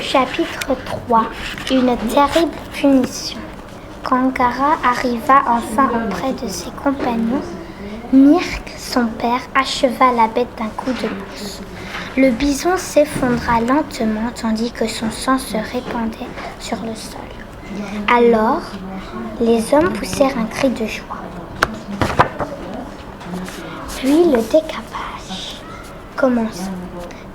Chapitre 3. Une terrible punition. Quand Gara arriva enfin auprès de ses compagnons, Myrrk, son père, acheva la bête d'un coup de pouce. Le bison s'effondra lentement tandis que son sang se répandait sur le sol. Alors, les hommes poussèrent un cri de joie. Puis le décapage commença.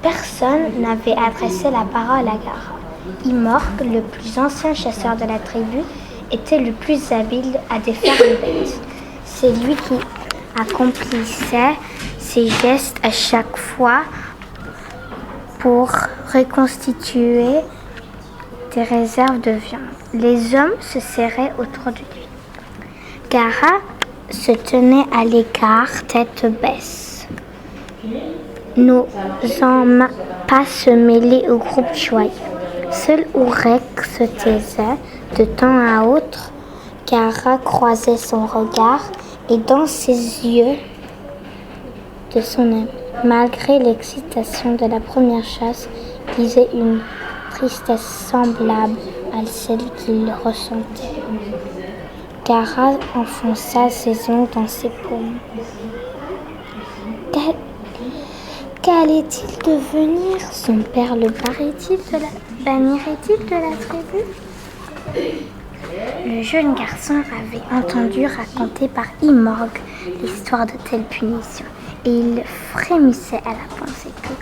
Personne n'avait adressé la parole à Gara. Imorg, le plus ancien chasseur de la tribu, était le plus habile à défaire les bêtes. C'est lui qui accomplissait ces gestes à chaque fois pour reconstituer des réserves de viande. Les hommes se serraient autour de lui. Gara se tenait à l'écart, tête baisse, n'osant pas se mêler au groupe joyeux. Seul Urek se taisait. De temps à autre, Gara croisait son regard et dans ses yeux de son ami, malgré l'excitation de la première chasse, lisait une tristesse semblable à celle qu'il ressentait. Gara enfonça ses ongles dans ses paumes. Qu'allait-il devenir? Son père le bannirait-il de la tribu? Le jeune garçon avait entendu raconter par Imorg l'histoire de telle punition, et il frémissait à la pensée que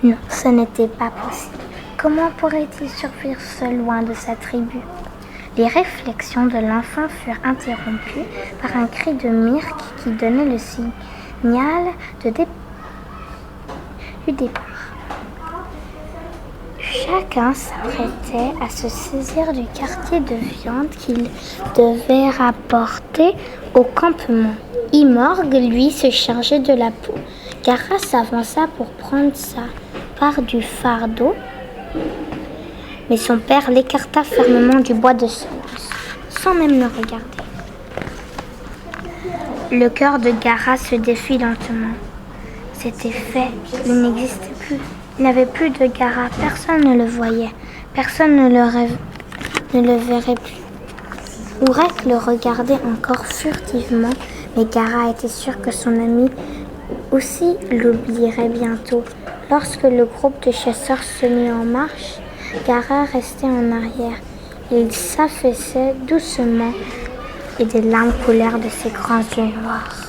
non, ce n'était pas possible. Comment pourrait-il survivre seul loin de sa tribu? Les réflexions de l'enfant furent interrompues par un cri de Myrrk qui donnait le signal du départ. Chacun s'apprêtait à se saisir du quartier de viande qu'il devait rapporter au campement. Imorg, lui, se chargeait de la peau. Gara s'avança pour prendre sa part du fardeau, mais son père l'écarta fermement du bois de semence, sans même le regarder. Le cœur de Gara se défit lentement. C'était fait, il n'existait plus. Il n'avait plus de Gara, personne ne le voyait, personne ne le verrait plus. Urek le regardait encore furtivement, mais Gara était sûr que son ami aussi l'oublierait bientôt. Lorsque le groupe de chasseurs se mit en marche, Gara restait en arrière. Il s'affaissait doucement et des larmes coulèrent de ses grands yeux noirs.